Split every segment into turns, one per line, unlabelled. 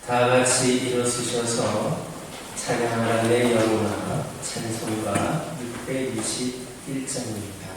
다 같이 일어서셔서 찬양하라 내 영혼아 찬송가 661장입니다.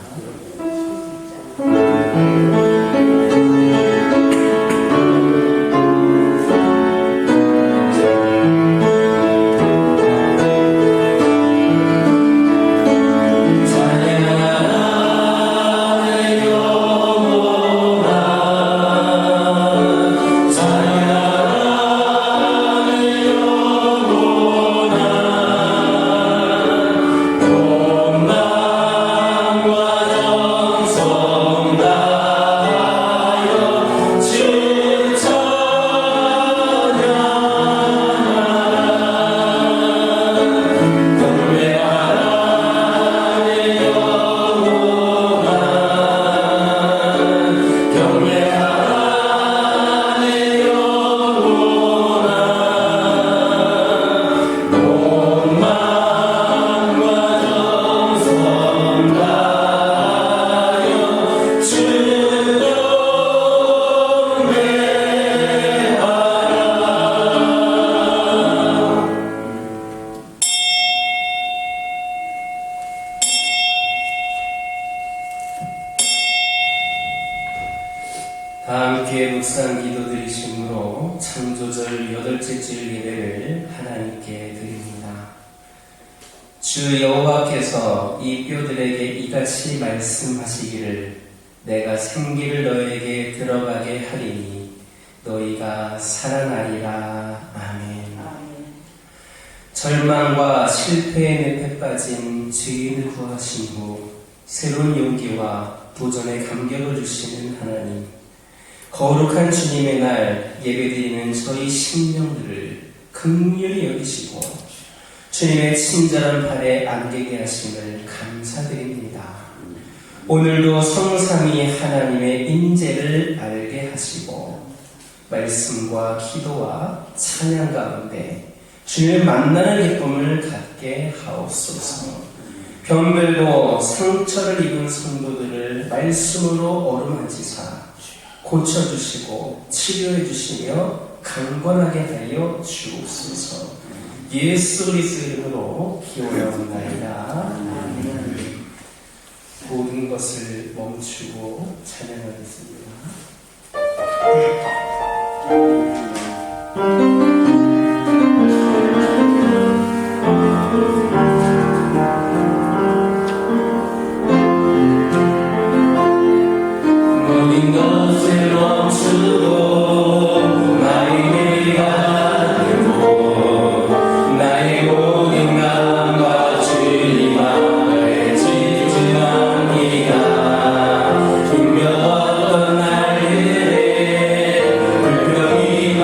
다 함께 묵상 기도드리심으로 창조절 8째 줄 예배를 하나님께 드립니다. 주 여호와께서 이 뼈들에게 이같이 말씀하시기를 내가 생기를 너에게 들어가게 하리니 너희가 살아나리라. 아멘. 절망과 실패의 늪에 빠진 죄인을 구하신 후 새로운 용기와 도전의 감격을 주시는 하나님, 거룩한 주님의 날 예배드리는 저희 심령들을 긍휼히 여기시고 주님의 친절한 발에 안기게 하심을 감사드립니다. 오늘도 성삼위 하나님의 인재를 알게 하시고 말씀과 기도와 찬양 가운데 주님을 만나는 기쁨을 갖게 하옵소서. 병들고 상처를 입은 성도들을 말씀으로 어루만지사 고쳐주시고 치료해주시며 강건하게 하여 주옵소서. 예수 그리스도의 이름으로 기원하옵나이다. 모든 것을 멈추고 찬양하겠습니다. 모든 것을 멈추고 나의 내가 되고 나의 모든 감과 주님 앞에 집중합니다. 힘겨웠던 날들에 불평이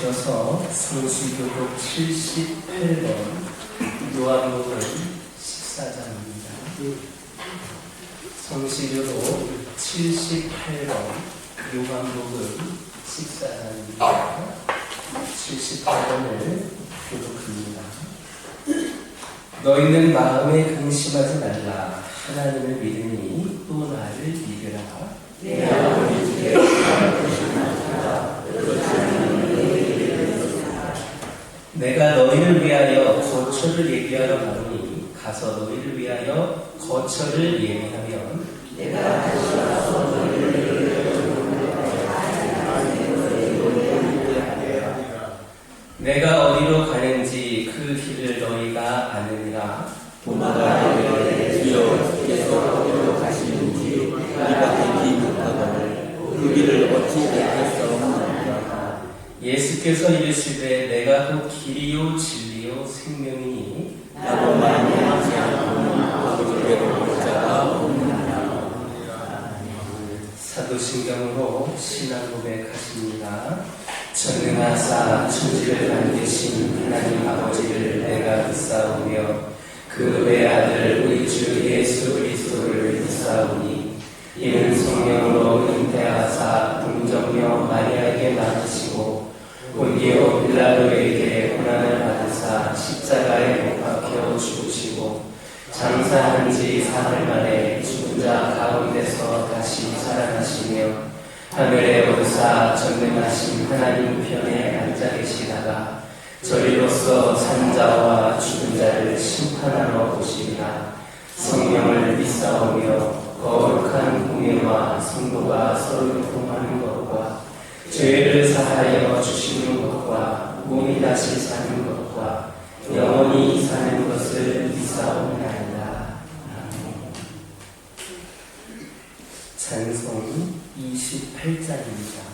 이어서 성수교독 78번 요한복음 14장입니다. 성수교독 78번 요한복음 14장입니다. 78번을 교독합니다. 너희는 마음에 근심하지 말라. 하나님을 믿으니 또 나를 믿으라. 내가 너희를 위하여 거처를 예비하러 가노니 가서 너희를 위하여 거처를 예비하면 내가 다시 와서 너희를 내가 어디로 가는지 그 길을 너희가 아느니라.
도마가 이르되 주여 주께서 어디로 가시는지 우리가 알지 못하거늘 그 길을 어찌 알겠사오나이까.
예수께서 이르시되 내가 곧 길이요 진리요 생명이니
나로 말미암지 않고는 아버지께로 올 자가 없느니라.
사도신경으로 신앙 고백하십니다. 전능하사 천지를 만드신 하나님 아버지를 내가 믿사오며 그 외아들 우리 주 예수 그리스도를 믿사오니 이는 성령으로 잉태하사 동정녀 마리아에게 낳으시고 본디오 빌라도에게 고난을 받으사 십자가에 못 박혀 죽으시고 장사한 지 사흘 만에 죽은 자 가운데서 다시 살아나시며 하늘에 오르사 전능하신 하나님 편에 앉아 계시다가 저리로서 산 자와 죽은 자를 심판하러 오시리라. 성령을 믿사오며 거룩한 공예와 성도가 서로 교통하는 것과 죄를 사하여 주시는 것과 몸이 다시 사는 것과 영원히 사는 것을 믿사옵나이다. 찬송 28장입니다.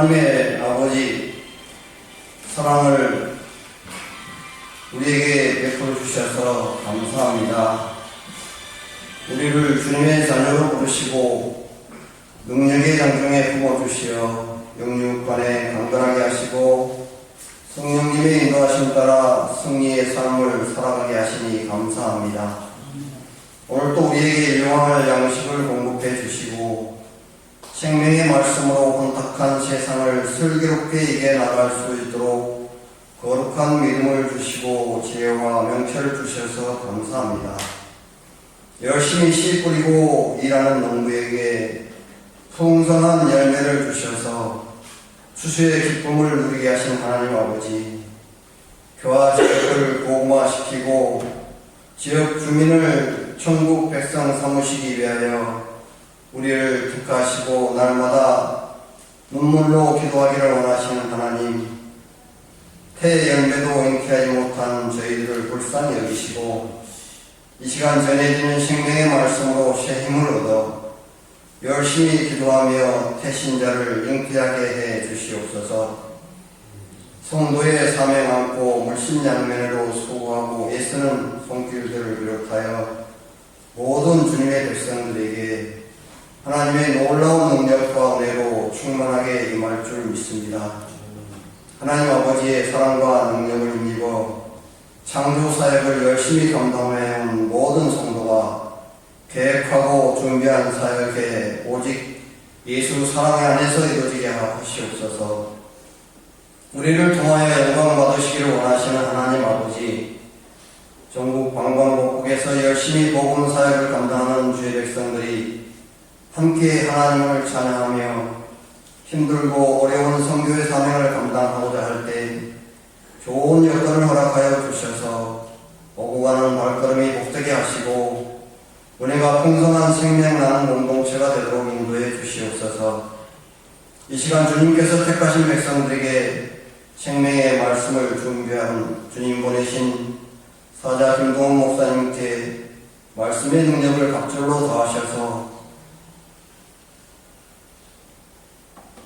하나님의 아버지 사랑을 우리에게 베풀어 주셔서 감사합니다. 우리를 주님의 자녀로 부르시고 능력의 장중에 품어주시어 영육간에 강건하게 하시고 성령님의 인도하심 따라 승리의 삶을 살아가게 하시니 감사합니다. 오늘도 우리에게 일용할 양식을 공급해 주시고 생명의 말씀으로 혼탁한 세상을 슬기롭게 이겨나갈 수 있도록 거룩한 믿음을 주시고 지혜와 명철을 주셔서 감사합니다. 열심히 씨 뿌리고 일하는 농부에게 풍성한 열매를 주셔서 추수의 기쁨을 누리게 하신 하나님 아버지, 교화 지역을 복음화시키고 지역 주민을 천국 백성 삼으시기 위하여 우리를 택하시고 날마다 눈물로 기도하기를 원하시는 하나님, 태열매도 잉태하지 못한 저희들을 불쌍히 여기시고 이 시간 전해지는 생명의 말씀으로 새 힘을 얻어 열심히 기도하며 태신자를 잉태하게 해 주시옵소서. 성도의 사명 안고 물심양면으로 수고하고 애쓰는 손길들을 비롯하여 모든 주님의 백성들에게 하나님의 놀라운 능력과 은혜로 충만하게 임할 줄 믿습니다. 하나님 아버지의 사랑과 능력을 힘입어 창조 사역을 열심히 감당해온 모든 성도가 계획하고 준비한 사역에 오직 예수 사랑의 안에서 이루어지게 하시옵소서. 우리를 통하여 영광 받으시기를 원하시는 하나님 아버지, 전국 방방곡곡에서 열심히 복음 사역을 감당하는 주의 백성들이 함께 하나님을 찬양하며 힘들고 어려운 선교의 사명을 감당하고자 할 때 좋은 여건을 허락하여 주셔서 오고 가는 발걸음이 복되게 하시고 은혜가 풍성한 생명 나는 공동체가 되도록 인도해 주시옵소서. 이 시간 주님께서 택하신 백성들에게 생명의 말씀을 준비한 주님 보내신 사자 김동훈 목사님께 말씀의 능력을 갑절로 더하셔서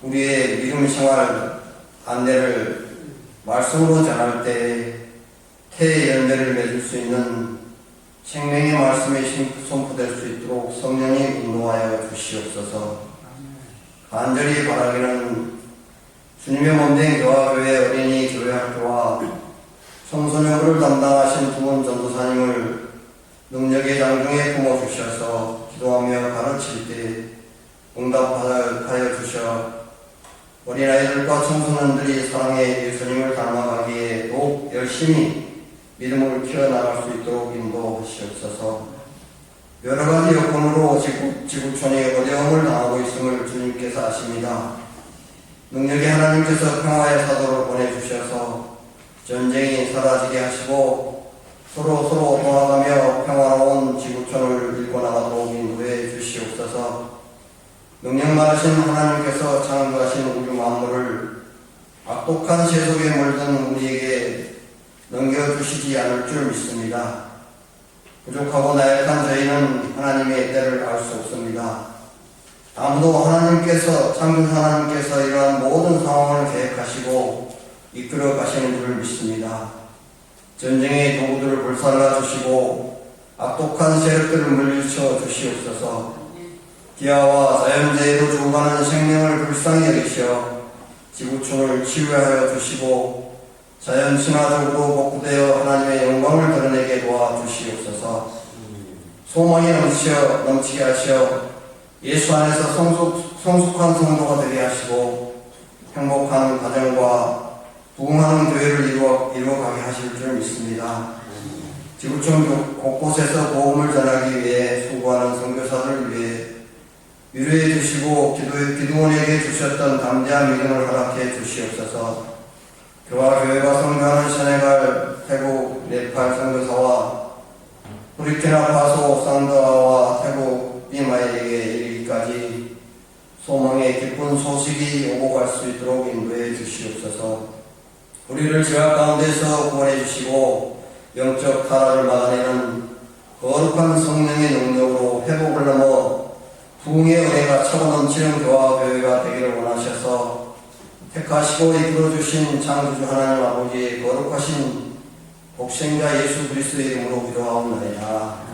우리의 믿음 생활 안내를 말씀으로 전할 때 태의 열매를 맺을 수 있는 생명의 말씀이 선포될 수 있도록 성령이 인도하여 주시옵소서. 간절히 바라기는 주님의 몸된 교화교회 어린이 교회학교와 청소년부를 담당하신 두 분 전도사님을 능력의 장중에 품어주셔서 기도하며 가르칠 때 응답하여 주셔 어린아이들과 청소년들이 사랑의 예수님을 닮아가기에 더욱 열심히 믿음을 키워나갈 수 있도록 인도하시옵소서. 여러 가지 여건으로 지구촌이 어려움을 당하고 있음을 주님께서 아십니다. 능력의 하나님께서 평화의 사도를 보내주셔서 전쟁이 사라지게 하시고 서로 도와가며 평화로운 지구촌을 밀고 나가도록 인도해 주시옵소서. 능력 많으신 하나님께서 창조하신 우주 만물을 악독한 세속에 물든 우리에게 넘겨주시지 않을 줄 믿습니다. 부족하고 나약한 저희는 하나님의 때를 알 수 없습니다. 아무도 창조 하나님께서 이러한 모든 상황을 계획하시고 이끌어 가시는 줄 믿습니다. 전쟁의 도구들을 불살라 주시고 악독한 세력들을 물리쳐 주시옵소서. 기아와 자연재해로 죽어가는 생명을 불쌍히 여기시어 지구촌을 치유하여 주시고 자연 친화적으로 복구되어 하나님의 영광을 드러내게 도와주시옵소서. 소망이 넘치게 하시어 예수 안에서 성숙한 성도가 되게 하시고 행복한 가정과 부흥하는 교회를 이루어가게 하실 줄 믿습니다. 지구촌 곳곳에서 복음을 전하기 위해 수고하는 선교사들을 위해 위로해 주시고 기도원에게 주셨던 담대한 믿음을 허락해 주시옵소서. 교회가 선교하는 세네갈, 태국, 네팔 선교사와 부르키나파소, 산다와 태국, 비마에게 이르기까지 소망의 기쁜 소식이 오고 갈 수 있도록 인도해 주시옵소서. 우리를 죄악 가운데서 구원해 주시고 영적 타락을 막아내는 거룩한 성령의 능력으로 회복을 넘어 부흥의 은혜가 차고 넘치는 교회가 되기를 원하셔서 택하시고 이끌어주신 창조주 하나님 아버지의 거룩하신 복생자 예수 그리스도의 이름으로 기도하옵나이다.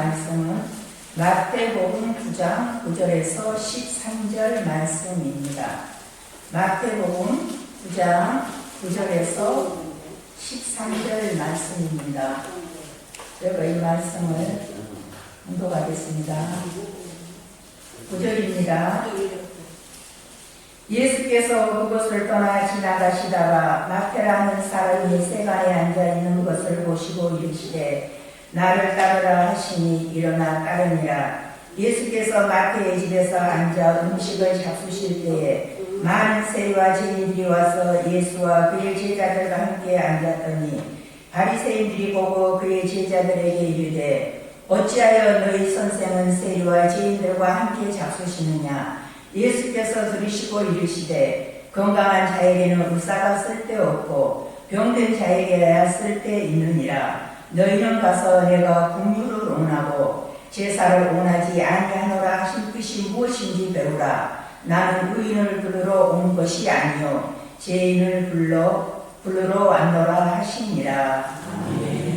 말씀은 마태복음 9장 9절에서 13절 말씀입니다. 마태복음 9장 9절에서 13절 말씀입니다. 제가 이 말씀을 봉독하겠습니다. 9절입니다. 예수께서 그곳을 떠나 지나가시다가 마태라는 사람이 세간에 앉아 있는 것을 보시고 이르시되 나를 따르라 하시니 일어나 따르니라. 예수께서 마태의 집에서 앉아 음식을 잡수실 때에 많은 세리와 죄인들이 와서 예수와 그의 제자들과 함께 앉았더니 바리새인들이 보고 그의 제자들에게 이르되 어찌하여 너희 선생은 세리와 죄인들과 함께 잡수시느냐. 예수께서 들으시고 이르시되 건강한 자에게는 의사가 쓸데없고 병든 자에게야 쓸데있느니라. 너희는 가서 내가 긍휼을 원하고 제사를 원하지 아니하노라 하신 뜻이 무엇인지 배우라. 나는 의인을 부르러 온 것이 아니요 죄인을 부르러 왔노라 하시니라. 아멘.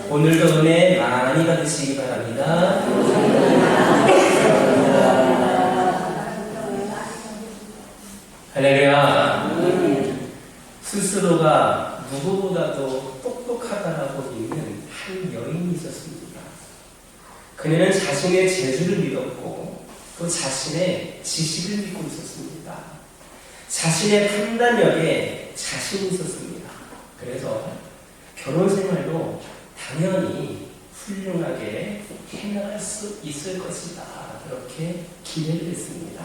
오늘도 은혜 많이 받으시기 바랍니다. 할렐루야. 스스로가 누구보다도 똑똑하다라고 믿는 한 여인이 있었습니다. 그녀는 자신의 재주를 믿었고 또 자신의 지식을 믿고 있었습니다. 자신의 판단력에 자신이 있었습니다. 그래서 결혼 생활도 당연히 훌륭하게 해나갈 수 있을 것이다. 그렇게 기대를 했습니다.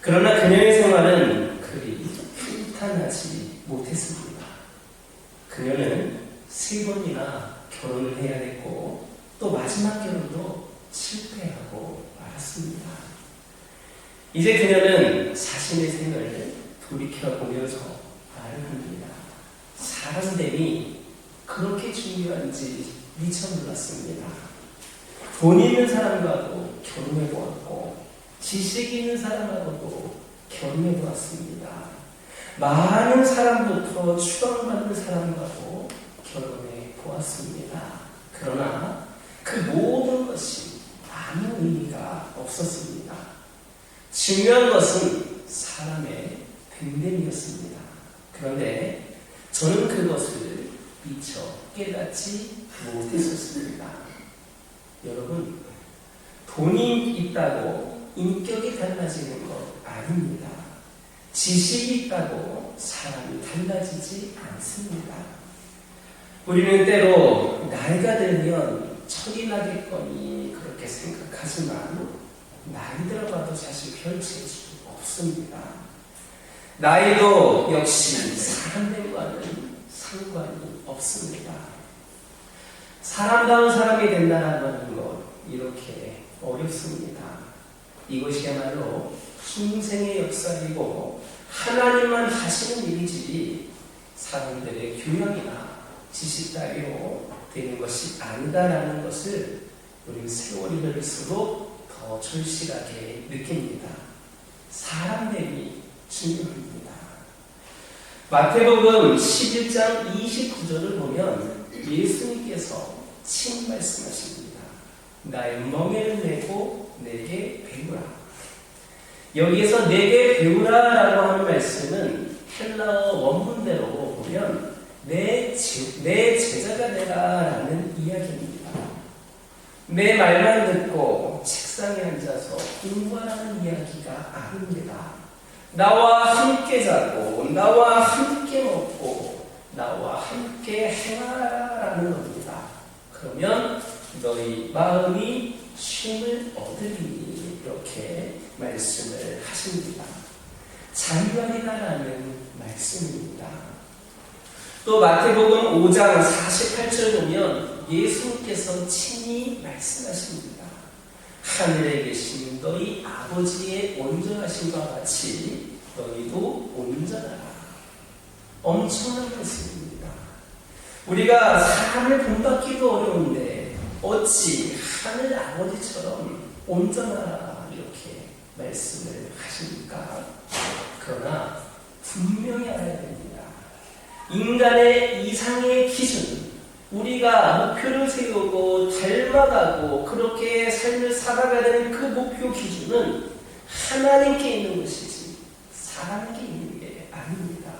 그러나 그녀의 생활은 그리 평탄하지 못했습니다. 그녀는 3번이나 결혼을 해야 했고 또 마지막 결혼도 실패하고 말았습니다. 이제 그녀는 자신의 생을 돌이켜보면서 말을 합니다. 사람됨이 그렇게 중요한지 미처 몰랐습니다. 돈 있는 사람과도 결혼해보았고 지식 있는 사람하고도 결혼해보았습니다. 많은 사람부터 추앙받는 사람과도 결혼해보았습니다. 그러나 그 모든 것이 아무 의미가 없었습니다. 중요한 것은 사람의 됨됨이었습니다. 그런데 저는 그것을 미처 깨닫지 못했었습니다. 여러분, 돈이 있다고 인격이 달라지는 것 아닙니다. 지식이 있다고 사람이 달라지지 않습니다. 우리는 때로 나이가 들면 철이 나겠거니 그렇게 생각하지만 나이 들어봐도 사실 별 재주 없습니다. 나이도 역시 사람들과는 상관이 없습니다. 사람다운 사람이 된다는 것 이렇게 어렵습니다. 이것이야말로 중생의 역사이고 하나님만 하시는 일이지 사람들의 교양이나 지식 따위로 되는 것이 아니다라는 것을 우리 세월이 흐를수록 더 절실하게 느낍니다. 사람됨이 중요합니다. 마태복음 11장 29절을 보면 예수님께서 칭 말씀하십니다. 나의 멍에를 메고 내게 배우라. 여기에서 내게 배우라라고 하는 말씀은 헬라어 원문대로 보면 내 제자가 되라라는 이야기입니다. 내 말만 듣고 책상에 앉아서 공부하라는 이야기가 아닙니다. 나와 함께 자고 나와 함께 먹고 나와 함께 행하라는 겁니다. 그러면 너희 마음이 쉼을 얻으리니 이렇게 말씀을 하십니다. 자유하리라는 말씀입니다. 또 마태복음 5장 48절 보면 예수님께서 친히 말씀하십니다. 하늘에 계신 너희 아버지의 온전하심과 같이 너희도 온전하라. 엄청난 말씀입니다. 우리가 사람을 본받기도 어려운데 어찌 하늘 아버지처럼 온전하라 이렇게 말씀을 하십니까? 그러나 분명히 알아야 됩니다. 인간의 이상의 기준, 우리가 목표를 세우고 닮아가고 그렇게 삶을 살아가는 그 목표 기준은 하나님께 있는 것이지 사람에게 있는 게 아닙니다.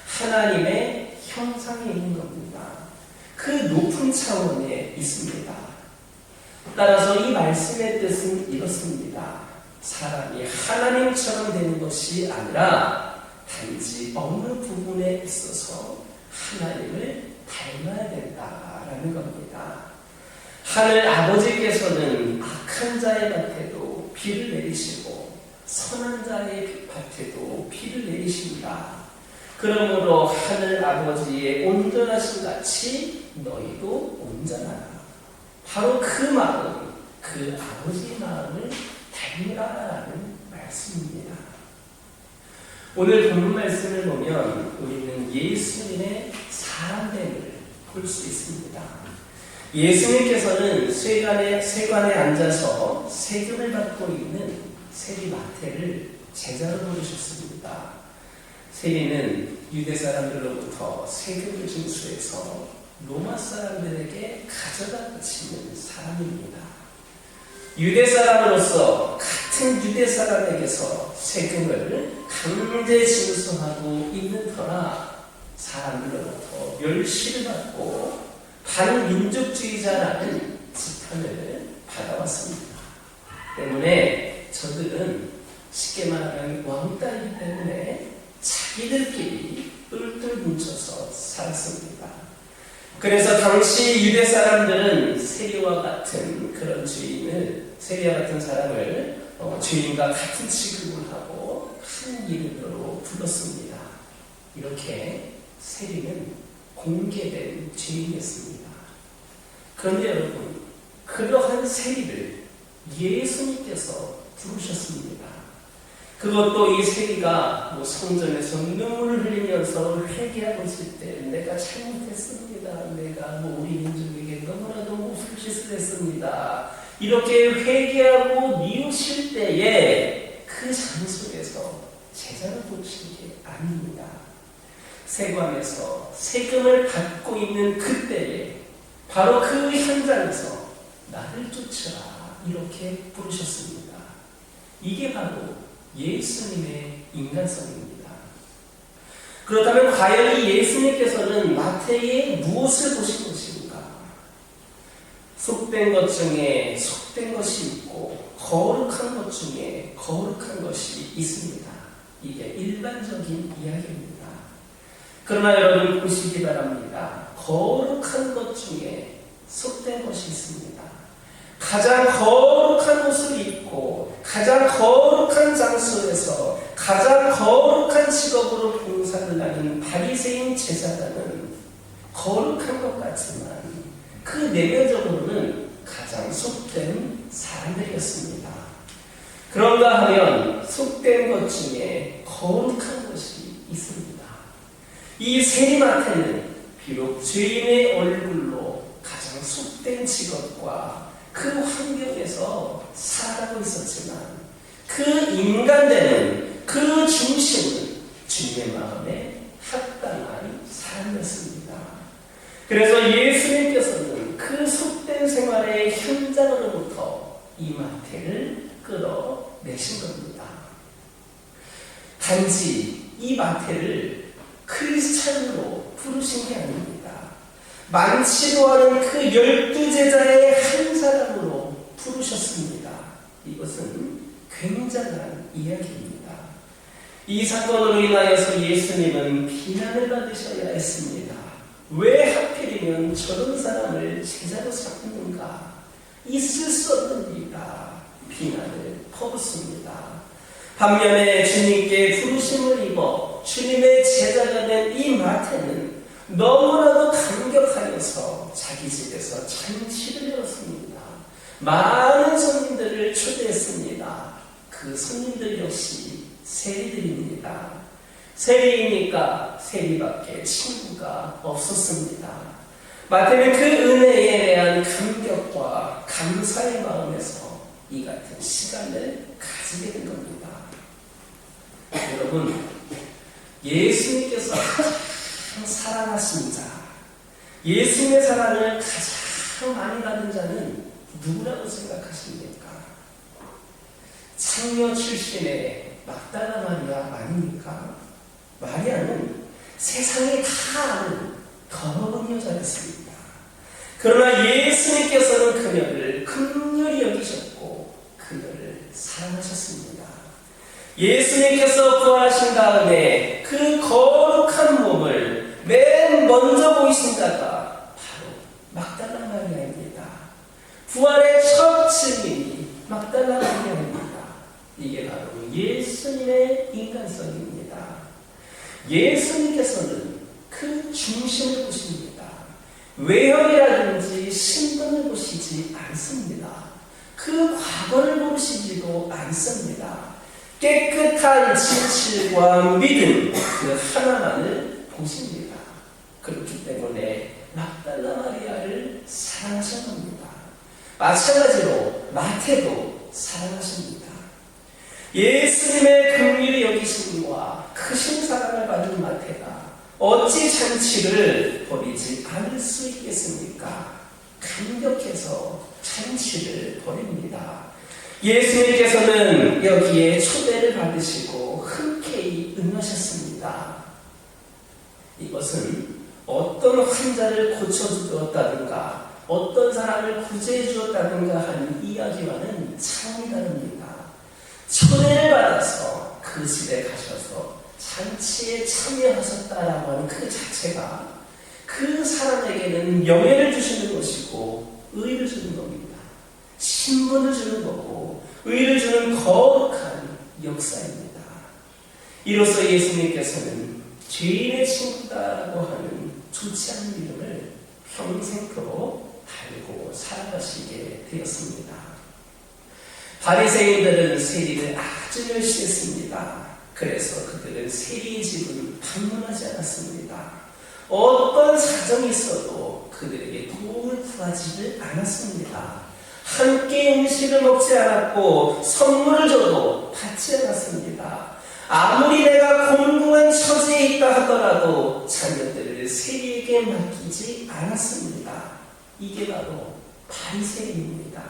하나님의 형상에 있는 겁니다. 그 높은 차원에 있습니다. 따라서 이 말씀의 뜻은 이렇습니다. 사람이 하나님처럼 되는 것이 아니라 단지 어느 부분에 있어서 하나님을 닮아야 된다라는 겁니다. 하늘 아버지께서는 악한 자의 밭에도 비를 내리시고 선한 자의 밭에도 비를 내리십니다. 그러므로 하늘 아버지의 온전하신 같이 너희도 온전하라. 바로 그 마음, 그 아버지의 마음을 닮으라라는 말씀입니다. 오늘 본문 말씀을 보면 우리는 예수님의 사람됨을 볼 수 있습니다. 예수님께서는 세관에 앉아서 세금을 받고 있는 세리 마태를 제자로 부르셨습니다. 세리는 유대 사람들로부터 세금을 징수해서 로마 사람들에게 가져다 바치는 사람입니다. 유대 사람으로서 같은 유대 사람에게서 세금을 강제 징수하고 있는 터라 사람들로부터 멸시를 받고 반민족주의자라는 지탄을 받아왔습니다. 때문에 저들은 쉽게 말하면 왕따이기 때문에 자기들끼리 똘똘 뭉쳐서 살았습니다. 그래서 당시 유대 사람들은 세리와 같은 그런 세리와 같은 사람을 주인과 같은 취급을 하고 한 이름으로 불렀습니다. 이렇게 세리는 공개된 죄인이었습니다. 그런데 여러분, 그러한 세리를 예수님께서 부르셨습니다. 그것도 이 세리가 성전에서 눈물을 흘리면서 회개하고 있을 때 내가 잘못했습니다. 내가 우리 민족에게 너무나도 무슨 짓을 했습니다. 이렇게 회개하고 뉘우칠 때에 그 장소에서 제자를 부르신 게 아닙니다. 세관에서 세금을 받고 있는 그때에 바로 그 현장에서 나를 쫓으라 이렇게 부르셨습니다. 이게 바로 예수님의 인간성입니다. 그렇다면 과연 이 예수님께서는 마태에 무엇을 보신 것인가? 속된 것 중에 속된 것이 있고 거룩한 것 중에 거룩한 것이 있습니다. 이게 일반적인 이야기입니다. 그러나 여러분 보시기 바랍니다. 거룩한 것 중에 속된 것이 있습니다. 가장 거룩한 옷을 입고 가장 거룩한 장소에서 가장 거룩한 직업으로 봉사를 하는 바리새인 제사장은 거룩한 것 같지만 그 내면적으로는 가장 속된 사람들이었습니다. 그런가 하면 속된 것 중에 거룩한 것이 있습니다. 이 세리마태는 비록 죄인의 얼굴로 가장 속된 직업과 그 환경에서 살아가고 있었지만 그 인간되는 그 중심은 주님의 마음에 합당한 사람이었습니다. 그래서 예수님께서는 그 속된 생활의 현장으로부터 이 마태를 끌어내신 겁니다. 단지 이 마태를 크리스찬으로 부르신 게 아닙니다. 많지도 않은 그 12제자의 한 사람으로 부르셨습니다. 이것은 굉장한 이야기입니다. 이 사건으로 인하여서 예수님은 비난을 받으셔야 했습니다. 왜 하필이면 저런 사람을 제자로 삼는가? 있을 수 없는 일이다. 비난을 퍼붓습니다. 반면에 주님께 부르심을 입어 주님의 제자가 된 이 마태는 너무나도 감격하여서 자기 집에서 잔치를 열었습니다. 많은 손님들을 초대했습니다. 그 손님들 역시 세리들입니다. 세리이니까 세리밖에 친구가 없었습니다. 마태는 그 은혜에 대한 감격과 감사의 마음에서 이 같은 시간을 가지게 된 겁니다. 여러분, 예수님께서 가장 사랑하신 자, 예수님의 사랑을 가장 많이 받은 자는 누구라고 생각하십니까? 창녀 출신의 막달라 마리아 아닙니까? 마리아는 세상에 다 아는 더러운 여자였습니다. 그러나 예수님께서는 그녀를 긍휼히 여기셨고 그녀를 사랑하셨습니다. 예수님께서 부활하신 다음에 그 거룩한 몸을 맨 먼저 보이신 자가 바로 막달라 마리아입니다. 부활의 첫 증인이 막달라 마리아입니다. 이게 바로 예수님의 인간성입니다. 예수님께서는 그 중심을 보십니다. 외형이라든지 신분을 보시지 않습니다. 그 과거를 보시지도 않습니다. 깨끗한 진실과 믿음 그 하나만을 보십니다. 그렇기 때문에 막달라 마리아를 사랑하신 겁니다. 마찬가지로 마태도 사랑하십니다. 예수님의 긍휼히 여기심과 크신 사랑을 받은 마태가 어찌 잔치를 버리지 않을 수 있겠습니까? 감격해서 잔치를 벌입니다. 예수님께서는 여기에 초대를 받으시고 흔쾌히 응하셨습니다. 이것은 어떤 환자를 고쳐주었다든가 어떤 사람을 구제해 주었다든가 하는 이야기와는 차원이 다릅니다. 초대를 받아서 그 집에 가셔서 잔치에 참여하셨다라고 하는 그 자체가 그 사람에게는 명예를 주시는 것이고 의를 주는 겁니다. 신분을 주는 거고 의를 주는 거룩한 역사입니다. 이로써 예수님께서는 죄인의 친구다라고 하는 좋지 않은 이름을 평생토록 달고 살아가시게 되었습니다. 바리새인들은 세리를 아주 멸시했습니다. 그래서 그들은 세리의 집을 방문하지 않았습니다. 어떤 사정이 있어도 그들에게 도움을 구하지를 않았습니다. 함께 음식을 먹지 않았고 선물을 줘도 받지 않았습니다. 아무리 내가 공공한 처지에 있다 하더라도 자녀들을 세리에게 맡기지 않았습니다. 이게 바로 바리새인입니다.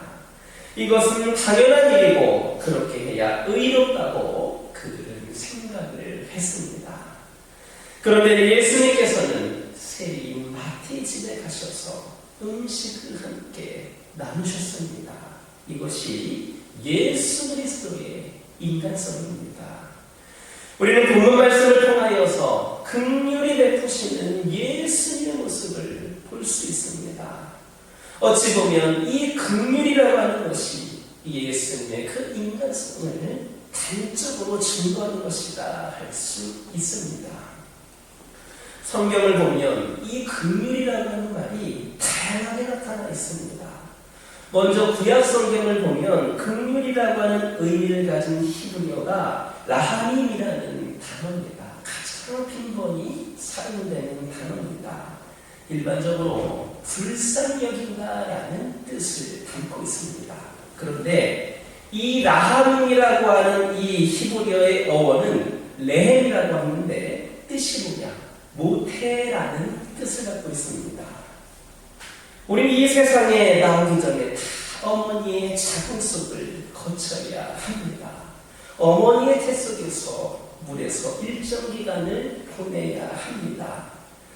이것은 당연한 일이고 그렇게 해야 의롭다고 그들은 생각을 했습니다. 그런데 예수님께서는 세리인 마태의 집에 가셔서 음식을 함께 나누셨습니다. 이것이 예수 그리스도의 인간성입니다. 우리는 본문 말씀을 통하여서 긍휼히 베푸시는 예수님의 모습을 볼 수 있습니다. 어찌 보면 이 긍휼이라고 하는 것이 예수님의 그 인간성을 단적으로 증거하는 것이다 할 수 있습니다. 성경을 보면 이 긍휼이라고 하는 말이 다양하게 나타나 있습니다. 먼저 구약 성경을 보면 긍휼이라고 하는 의미를 가진 히브리어가 라하임이라는 단어입니다. 가장 빈번히 사용되는 단어입니다. 일반적으로 불쌍히 여긴다라는 뜻을 담고 있습니다. 그런데 이 라하임이라고 하는 이 히브리어의 어원은 레헴이라고 하는데 뜻이 뭐냐? 모태라는 뜻을 갖고 있습니다. 우리는 이 세상에 나오기 전에 다 어머니의 자궁속을 거쳐야 합니다. 어머니의 태 속에서 물에서 일정 기간을 보내야 합니다.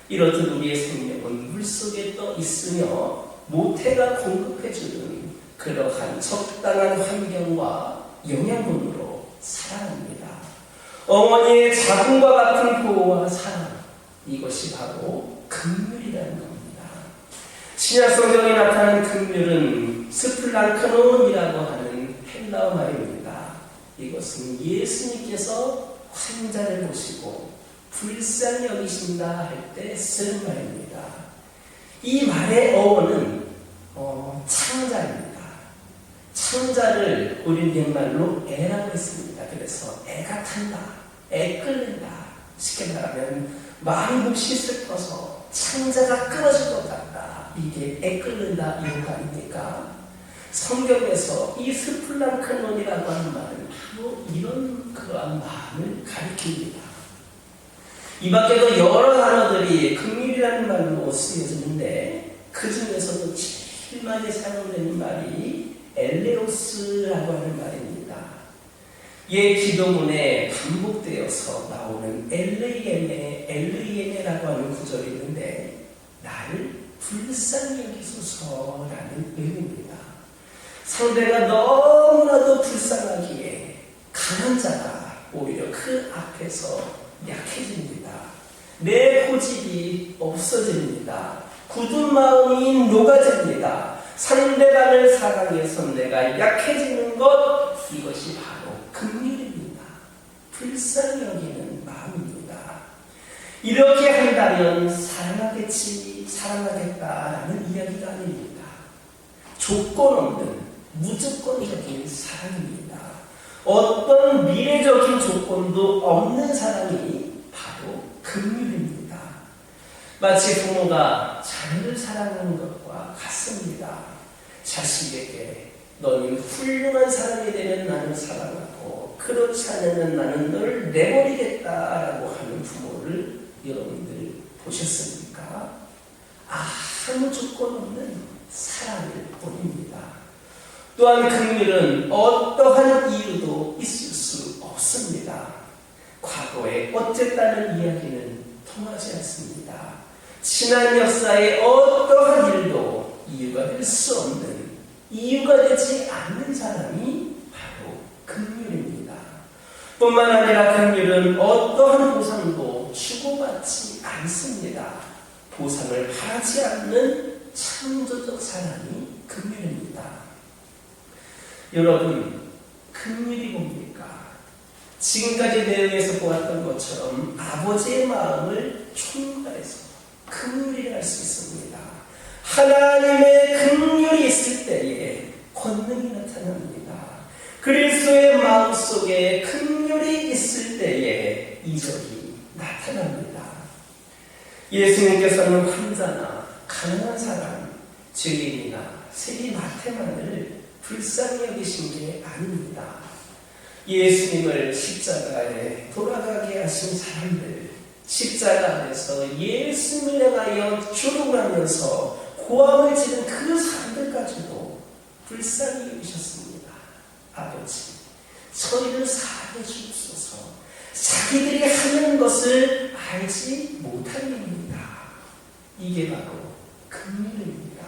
이렇듯 우리의 생명은 물속에 떠 있으며 모태가 공급해주는 그러한 적당한 환경과 영양분으로 살아갑니다. 어머니의 자궁과 같은 보호와 사랑, 이것이 바로 긍휼이라는 겁니다. 신약 성경에 나타난 긍휼은 스플랑크논이라고 하는 헬라어 말입니다. 이것은 예수님께서 환자를 보시고 불쌍히 여기신다 할 때 쓰는 말입니다. 이 말의 어원은 창자입니다. 창자를 우리 옛말로 애라고 했습니다. 그래서 애가 탄다, 애 끓는다. 쉽게 말하면 많이 묵시 슬퍼서 창자가 끊어질 것 같다. 이게 애 끓는다 이런 거 아닙니까? 성경에서 이 스플랑크논이라고 하는 말은 바로 이런 그러한 마음을 가리킵니다. 이 밖에도 여러 단어들이 긍휼이라는 말로 쓰여지는데 그 중에서도 제일 많이 사용되는 말이 엘레오스라고 하는 말입니다. 예 기도문에 반복되어서 나오는 엘레이에네라고 하는 구절이 있는데 나를 불쌍히 여기소서라는 의미입니다. 상대가 너무나도 불쌍하기에 강한 자가 오히려 그 앞에서 약해집니다. 내 고집이 없어집니다. 굳은 마음이 녹아집니다. 상대방을 사랑해서 내가 약해지는 것, 이것이 바로 긍휼입니다. 불쌍히 여기는 마음입니다. 이렇게 한다면 사랑하겠다라는 이야기가 아닙니다. 조건 없는 무조건적인 사랑입니다. 어떤 미래적인 조건도 없는 사랑이 바로 긍휼입니다. 마치 부모가 자녀를 사랑하는 것과 같습니다. 자식에게 너는 훌륭한 사람이 되면 나는 사랑하고 그렇지 않으면 나는 너를 내버리겠다라고 하는 부모를 여러분들 보셨습니까? 아무 조건 없는 사랑을 보입니다. 또한 긍휼은 어떠한 이유도 있을 수 없습니다. 과거에 어쨌다는 이야기는 통하지 않습니다. 지난 역사의 어떠한 일도 이유가 될 수 없는, 이유가 되지 않는 사람이 바로 긍휼입니다. 뿐만 아니라 긍휼은 어떠한 보상도 주고받지 않습니다. 보상을 바라지 않는 창조적 사랑이 긍휼입니다. 여러분, 긍휼이 뭡니까? 지금까지 내용에서 보았던 것처럼 아버지의 마음을 총괄해서 긍휼이라 할 수 있습니다. 하나님의 긍휼이 있을 때에 그리스도의 마음속에 긍휼이 있을 때에 이적이 나타납니다. 예수님께서는 환자나 가난한 사람, 죄인이나 세리마태만을 불쌍히 여기신 게 아닙니다. 예수님을 십자가에 돌아가게 하신 사람들, 십자가 안에서 예수님을 향하여 조롱하면서 고함을 지른 그 사람들까지도 불쌍히 여기셨습니다. 아버지, 저희를 사하여 주옵소서. 자기들이 하는 것을 알지 못하느니라. 이게 바로 긍휼입니다.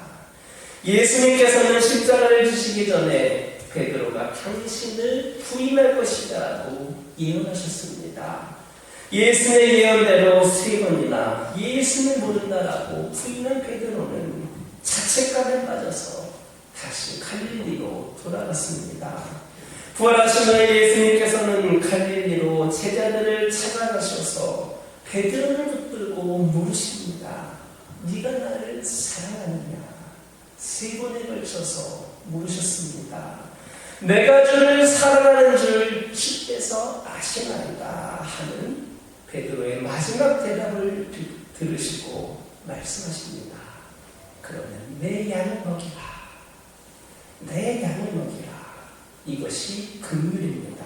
예수님께서는 십자가를 지시기 전에 베드로가 당신을 부인할 것이라고 예언하셨습니다. 예수님의 예언대로 3번이나 예수님을 모른다라고 부인한 베드로는 자책감에 빠져서 다시 갈릴리로 돌아갔습니다. 부활하신 후에 예수님께서는 갈릴리로 제자들을 찾아가셔서 베드로를 붙들고 물으십니다. 네가 나를 사랑하느냐? 3번에 걸쳐서 물으셨습니다. 내가 주를 사랑하는 줄 주께서 아시나이다 하는 베드로의 마지막 대답을 들으시고 말씀하십니다. 그러면 내 양을 먹이라. 내 양을 먹이라. 이것이 긍휼입니다.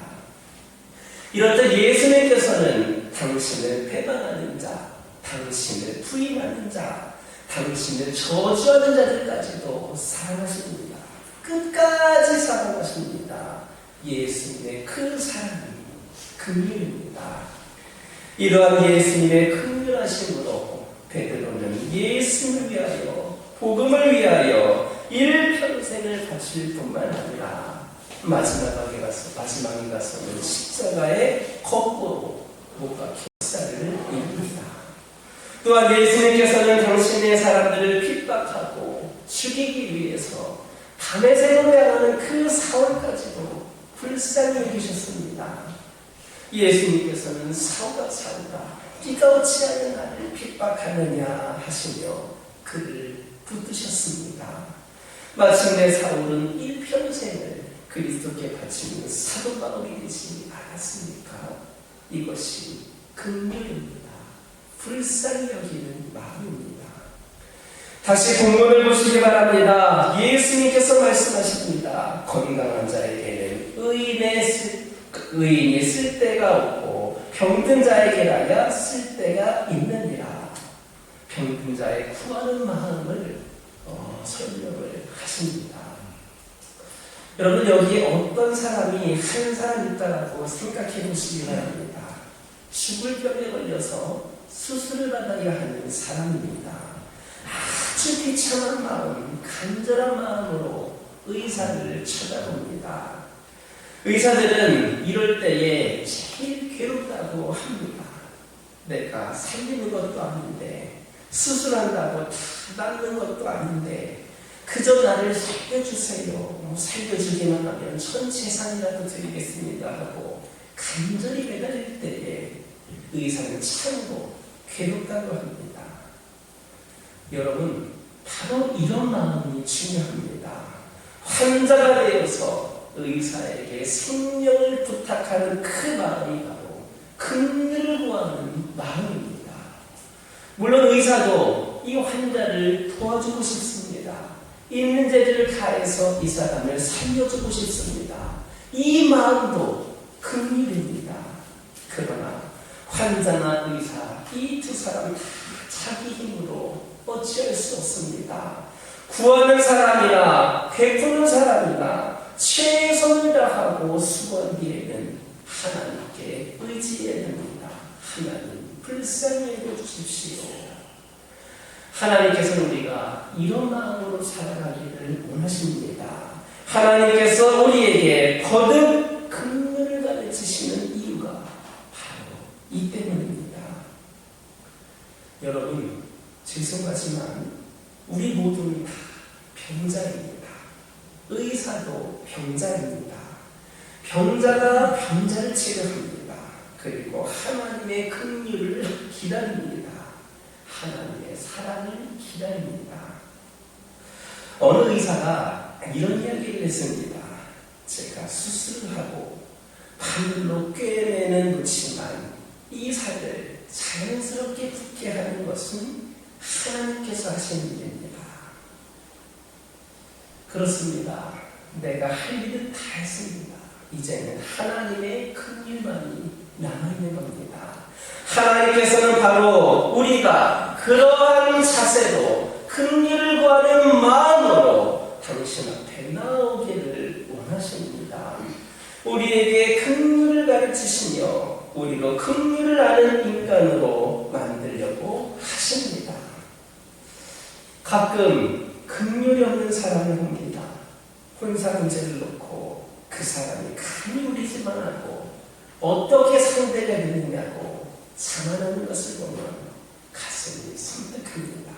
이럴 때 예수님께서는 당신을 배반하는 자, 당신을 부인하는 자, 당신을 저주하는 자들까지도 사랑하십니다. 끝까지 사랑하십니다. 예수님의 그 사랑이 긍휼입니다. 이러한 예수님의 긍휼하심으로 베드로는 예수님을 위하여, 복음을 위하여 일평생을 바칠 뿐만 아니라 마지막에 가서는 십자가에 거꾸로 못 박혀 역사를 이룹니다. 또한 예수님께서는 당신의 사람들을 핍박하고 죽이기 위해서 밤의 새로 향하는 그 사울까지도 불쌍히 여기셨습니다. 예수님께서는 사울아 네가 어찌하여 나를 핍박하느냐 하시며 그를 붙드셨습니다. 마침내 사울은 일평생을 그리스도께 바치는 사도 바울이 되지 않았습니까? 이것이 긍휼입니다. 불쌍히 여기는 마음입니다. 다시 본문을 보시기 바랍니다. 예수님께서 말씀하십니다. 건강한 자에게는 의인이 쓸 데가 없고 병든 자에게라야 쓸 데가 있느니라. 병든 자의 구하는 마음을 설명을 하십니다. 여러분, 여기에 어떤 사람이 한 사람 있다라고 생각해 보시기 바랍니다. 죽을 병에 걸려서 수술을 받아야 하는 사람입니다. 아주 비참한 마음, 간절한 마음으로 의사를 찾아봅니다. 의사들은 이럴 때에 제일 괴롭다고 합니다. 내가 살리는 것도 아닌데, 수술한다고 다 낫는 것도 아닌데, 그저 나를 살려주세요. 살려주기만 하면 전 재산이라도 드리겠습니다 하고 간절히 매달릴 때에 의사는 참고 괴롭다고 합니다. 여러분, 바로 이런 마음이 중요합니다. 환자가 되어서 의사에게 생명을 부탁하는 그 마음이 바로 긍휼을 구하는 마음입니다. 물론 의사도 이 환자를 도와주고 싶습니다. 있는 재주를 다해서 이 사람을 살려주고 싶습니다. 이 마음도 긍휼입니다. 그러나 환자나 의사, 이 두 사람 다 자기 힘으로 어찌할 수 없습니다. 구하는 사람이나 베푸는 사람이나 최선을 다하고 수고한 뒤에는 하나님께 의지해야 됩니다. 하나님, 불쌍히 여겨주십시오. 하나님께서는 우리가 이런 마음으로 살아가기를 원하십니다. 하나님께서 우리에게 거듭 긍휼을 가르치시는 이유가 바로 이 때문입니다. 여러분, 죄송하지만 우리 모두는 다 병자입니다. 의사도 병자입니다. 병자가 병자를 치료합니다. 그리고 하나님의 긍휼을 기다립니다. 하나님의 사랑을 기다립니다. 어느 의사가 이런 이야기를 했습니다. 제가 수술을 하고 바늘로 꿰매는 놓지만 이 살을 자연스럽게 붙게 하는 것은 하나님께서 하시는 일입니다. 그렇습니다. 내가 할 일은 다 했습니다. 이제는 하나님의 큰 일만이 남아있는 겁니다. 하나님께서는 바로 우리가 그러한 자세로 큰 일을 구하는 마음으로 당신 앞에 나오기를 원하십니다. 우리에게 큰 일을 가르치시며 우리로 큰 일을 아는 인간으로 만들려고 하십니다. 가끔 긍휼이 없는 사람을 봅니다. 혼사 문제를 놓고 그 사람이 감히 울리지만 하고 어떻게 상대가 되느냐고 자만하는 것을 보면 가슴이 섬뜩합니다.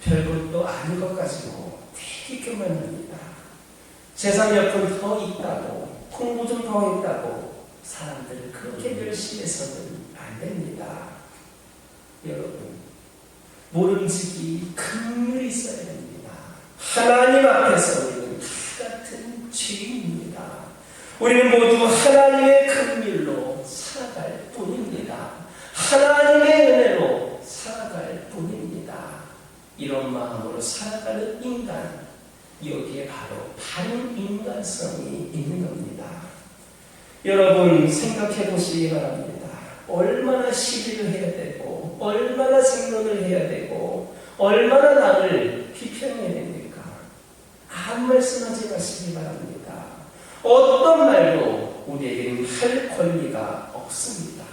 별것도 아닌 것 가지고 되게 교만합니다. 재산 몇 푼 더 있다고, 공부 좀 더 했다고 사람들을 그렇게 멸시해서는 안 됩니다. 여러분, 모름지기 긍휼이 있어야 됩니다. 하나님 앞에서 우리는 다 같은 죄인입니다. 우리는 모두 하나님의 긍휼로 살아갈 뿐입니다. 하나님의 은혜로 살아갈 뿐입니다. 이런 마음으로 살아가는 인간, 여기에 바로 바른 인간성이 있는 겁니다. 여러분 생각해 보시기 바랍니다. 얼마나 시비를 해야 되고 얼마나 생론을 해야 되고 얼마나 남을 비평해야 됩니까? 아무 말씀하지 마시기 바랍니다. 어떤 말도 우리에게는 할 권리가 없습니다.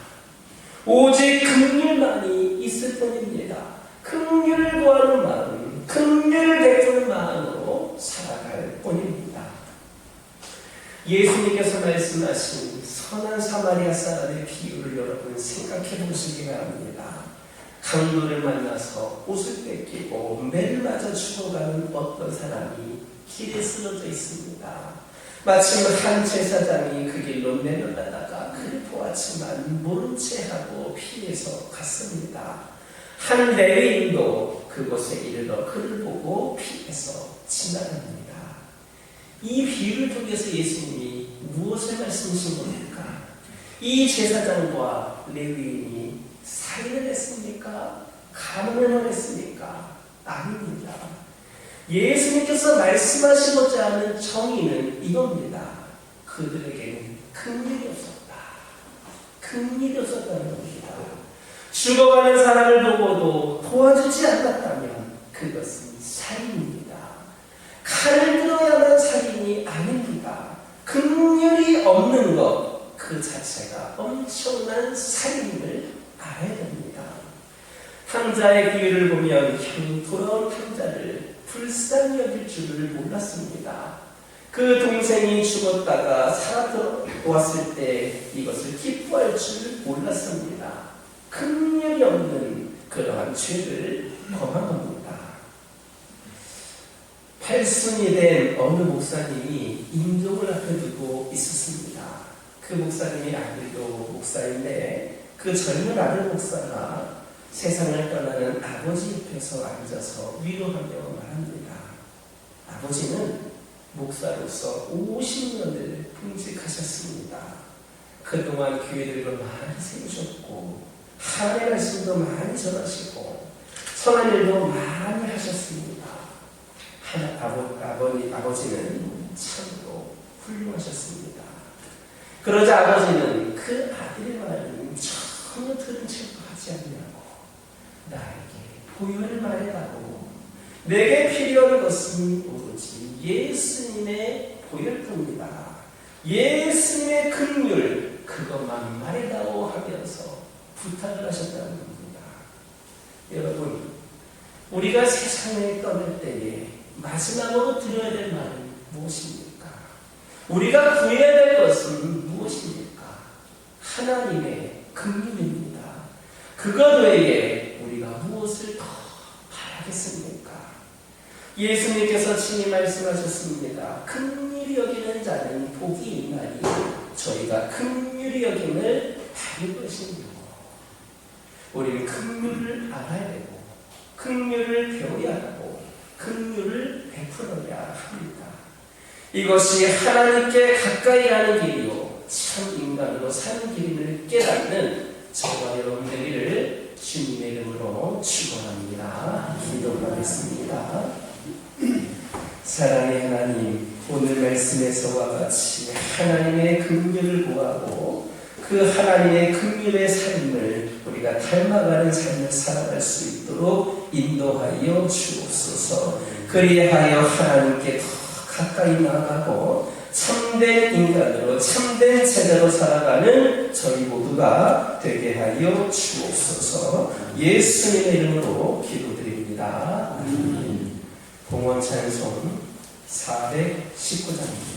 오직 긍휼만이 있을 뿐입니다. 긍휼을 구하는 마음, 긍휼을 베푸는 마음으로 살아갈 뿐입니다. 예수님께서 말씀하신 선한 사마리아 사람의 비유를 여러분 생각해 보시기 바랍니다. 강도를 만나서 옷을 뺏기고 매를 맞아 죽어가는 어떤 사람이 길에 쓰러져 있습니다. 마침 한 제사장이 그 길로 내려가다가 그를 보았지만 모른 채 하고 피해서 갔습니다. 한 레위인도 그곳에 이르러 그를 보고 피해서 지나갑니다. 이 비유를 통해서 예수님이 무엇을 말씀하신 겁니까? 이 제사장과 레위인이 살인을 했습니까? 가문을 했습니까? 아닙니다. 예수님께서 말씀하시고자 하는 정의는 이겁니다. 그들에게는 긍휼이 없었다. 긍휼이 없었다는 겁니다. 죽어가는 사람을 보고도 도와주지 않았다면 그것은 살인입니다. 칼을 들어야만 살인이 아닙니다. 긍휼이 없는 것 그 자체가 엄청난 살인임을 알아야 됩니다. 탕자의 비유를 보면 돌아온 탕자를 불쌍히 여길 줄을 몰랐습니다. 그 동생이 죽었다가 살아들어왔을 때 이것을 기뻐할 줄 몰랐습니다. 긍휼이 없는 그러한 죄를 범한 겁니다. 팔순이 된 어느 목사님이 임종을 앞에 두고 있었습니다. 그 목사님이 아들도 목사인데 그 젊은 아들 목사가 세상을 떠나는 아버지 옆에서 앉아서 위로하며 말합니다. 아버지는 목사로서 50년을 봉직하셨습니다. 그동안 교회들도 많이 세우셨고 하나님의 말씀도 많이 전하시고 선한 일도 많이 하셨습니다. 아버지는 참으로 훌륭하셨습니다. 그러자 아버지는 그 아들의 말은 전혀 들은 척도 하지 않냐고 나에게 보혈을 말해라고 내게 필요한 것은 오로지 예수님의 보혈뿐이다. 예수님의 긍휼 그것만 말해다오 하면서 부탁을 하셨다는 겁니다. 여러분 우리가 세상에 떠날 때에 마지막으로 들어야 될 말은 무엇입니까? 우리가 구해야 될 것은 무엇입니까? 하나님의 긍휼입니다. 그것 외에 우리가 무엇을 더 바라겠습니까? 예수님께서 친히 말씀하셨습니다. 긍휼히 여기는 자는 복이 있나니 저희가 긍휼히 여김을 받을 것입니다. 우리는 긍휼을 알아야 되고 긍휼을 배워야 하고 긍휼을 베풀어야 합니다. 이것이 하나님께 가까이 가는 길이요 참 인간으로 사는 길임을 깨닫는 저와 여러분 되기를 주님의 이름으로 축원합니다. 기도하겠습니다. 사랑의 하나님, 오늘 말씀에서와 같이 하나님의 긍휼을 구하고 그 하나님의 긍휼의 삶을 우리가 닮아가는 삶을 살아갈 수 있도록 인도하여 주옵소서. 그리하여 하나님께 더 가까이 나아가고 참된 인간으로 참된 제자로 살아가는 저희 모두가 되게 하여 주옵소서. 예수님의 이름으로 기도드립니다. 아멘. 봉헌 찬송 419장입니다.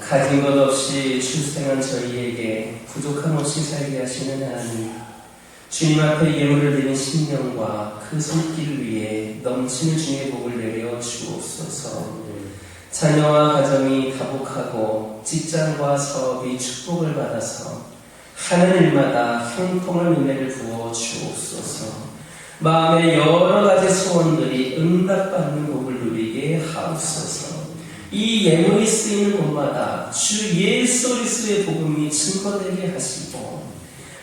가진 것 없이 출생한 저희에게 부족함 없이 살게 하시는 하나님, 주님 앞에 예물을 드린 심령과 그 손길을 위해 넘치는 주님의 복을 내려 주옵소서. 자녀와 가정이 다복하고 직장과 사업이 축복을 받아서 하는 일마다 형통을 은혜를 부어 주옵소서. 마음의 여러 가지 소원들이 응답받는 복을 누리게 하옵소서. 이 예물이 쓰이는 곳마다 주 예수 그리스도의 복음이 증거되게 하시고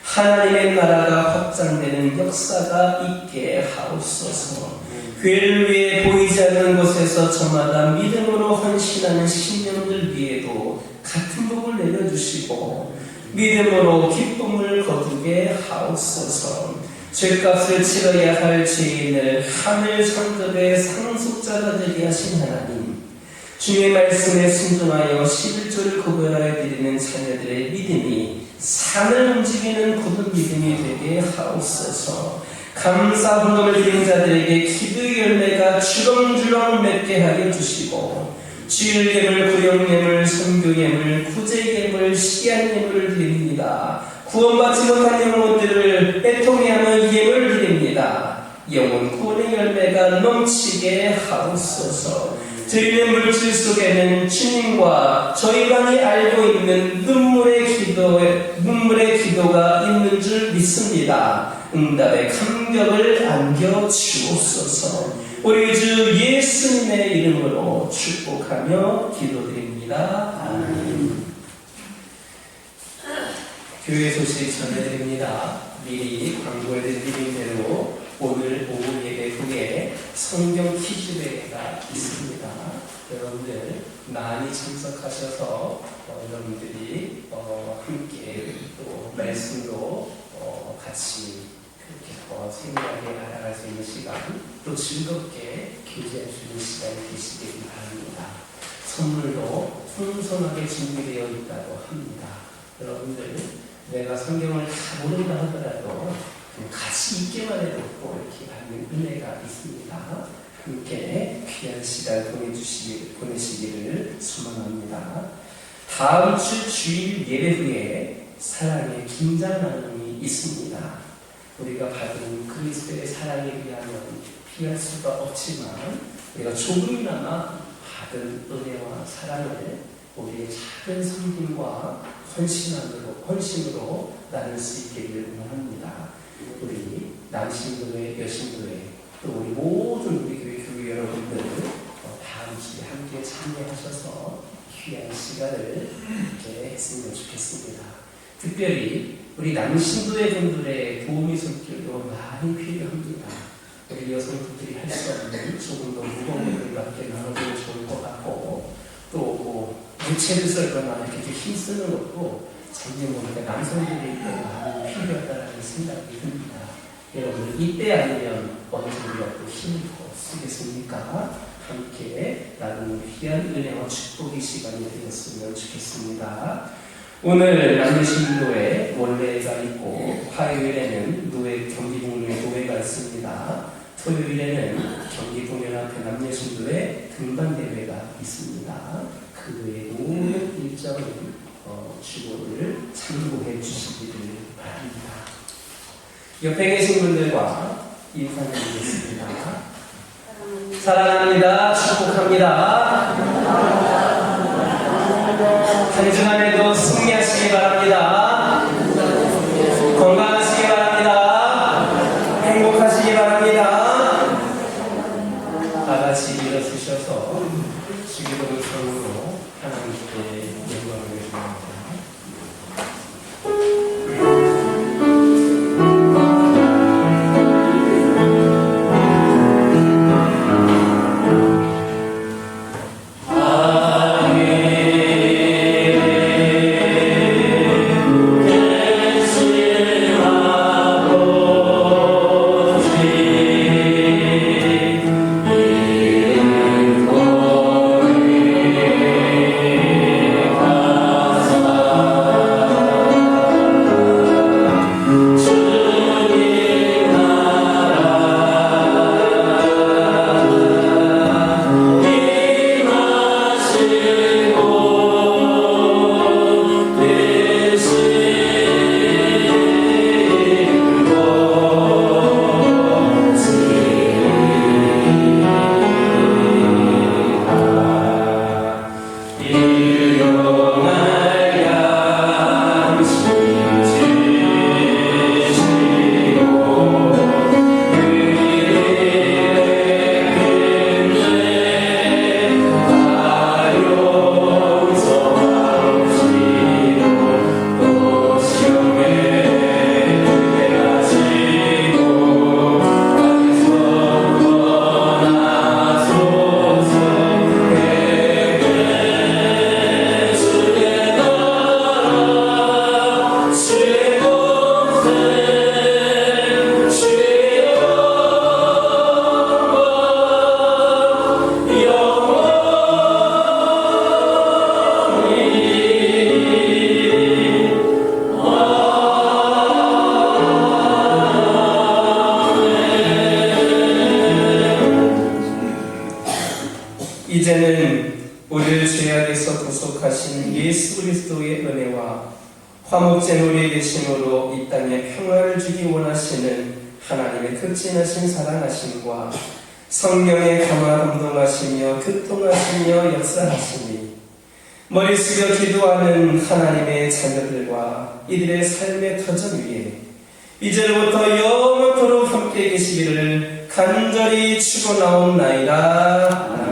하나님의 나라가 확장되는 역사가 있게 하옵소서. 교회를 위해 보이지 않는 곳에서 저마다 믿음으로 헌신하는 신령들 위에도 같은 복을 내려주시고 믿음으로 기쁨을 거두게 하옵소서. 죄값을 치러야 할 죄인을 하늘 상급의 상속자가 되게 하신 하나님, 주의 말씀에 순종하여 11조를 구별하여 드리는 자녀들의 믿음이 산을 움직이는 굳은 믿음이 되게 하옵소서. 감사 헌금을 드린 자들에게 기도의 열매가 주렁주렁 맺게 하여 주시고 주일 예물, 구역 예물, 선교 예물, 구제 예물, 시한 예물을 드립니다. 구원받지 못한 영혼들을 애통해 하는 예물을 드립니다. 영혼 구원의 열매가 넘치게 하옵소서. 드리는 물질 속에는 주님과 저희만이 알고 있는 눈물의 기도가 있는 줄 믿습니다. 응답의 감격을 안겨 주옵소서. 우리 주 예수님의 이름으로 축복하며 기도드립니다. 아멘. 교회 소식 전해드립니다. 미리 광고해드린 대로 오늘 오후 예배 후에 성경 퀴즈 대회가 있습니다. 여러분들 많이 참석하셔서 여러분들이 함께 또 말씀도 같이 그렇게 생각에 알아갈 수 있는 시간, 또 즐겁게 교제할 수 있는 시간이 되시길 바랍니다. 선물도 풍성하게 준비되어 있다고 합니다. 여러분들 내가 성경을 다 모른다 하더라도 같이 있기만 해도 이렇게 받는 은혜가 있습니다. 함께 귀한 시간 보내시기를 소망합니다. 다음 주 주일 예배 후에 사랑의 김장 나눔이 있습니다. 우리가 받은 그리스도의 사랑에 비하면 피할 수가 없지만 우리가 조금이나마 받은 은혜와 사랑을 우리의 작은 섬김과 헌신으로 나눌 수 있기를 원합니다. 우리 남신교회, 여신교회, 또 우리 모든 우리 교회 여러분들 다음 주에 함께 참여하셔서 귀한 시간을 함께 했으면 좋겠습니다. 특별히 우리 남신교회 분들의 도움이 손길도 많이 필요합니다. 우리 여성분들이 할 수 없는 조금 더 무거운 것들 함께 나눠주면 좋을 것 같고, 또 무채를 썰거나 이렇게 힘쓰는 것도 전혀 모르니까 남성들이 많이 필요하다는 생각이 듭니다. 여러분 이때 아니면 언제 우리가 또 힘을 쓰겠습니까? 함께 나누는 귀한 은혜와 축복의 시간이 되었으면 좋겠습니다. 오늘 남녀신도에 원래가 있고, 화요일에는 경기북로에 노회가 있습니다. 토요일에는 경기북로 앞에 남녀신도에 등반대회가 있습니다. 그 외의 모든 일정은 주보를 참고해 주시기를 바랍니다. 옆에 계신 분들과 인사드리겠습니다. 사랑합니다. 축복합니다. 한 주간에도 승리하시기 바랍니다. 건강하시기 바랍니다. 행복하시기 바랍니다. 다 같이 일어서셔서 주기도를 성으로 하나님께 영광을 드립니다. 이제는 우리를 죄악에서 구속하신 예수 그리스도의 은혜와 화목제 우리에 계심으로 이 땅에 평화를 주기 원하시는 하나님의 극진하신 사랑하심과 성령의 감화 감동하시며 교통하시며 역사하시니 머리 숙여 기도하는 하나님의 자녀들과 이들의 삶의 터전 위에 이제로부터 영원토록 함께 계시기를 간절히 축원하옵나이다.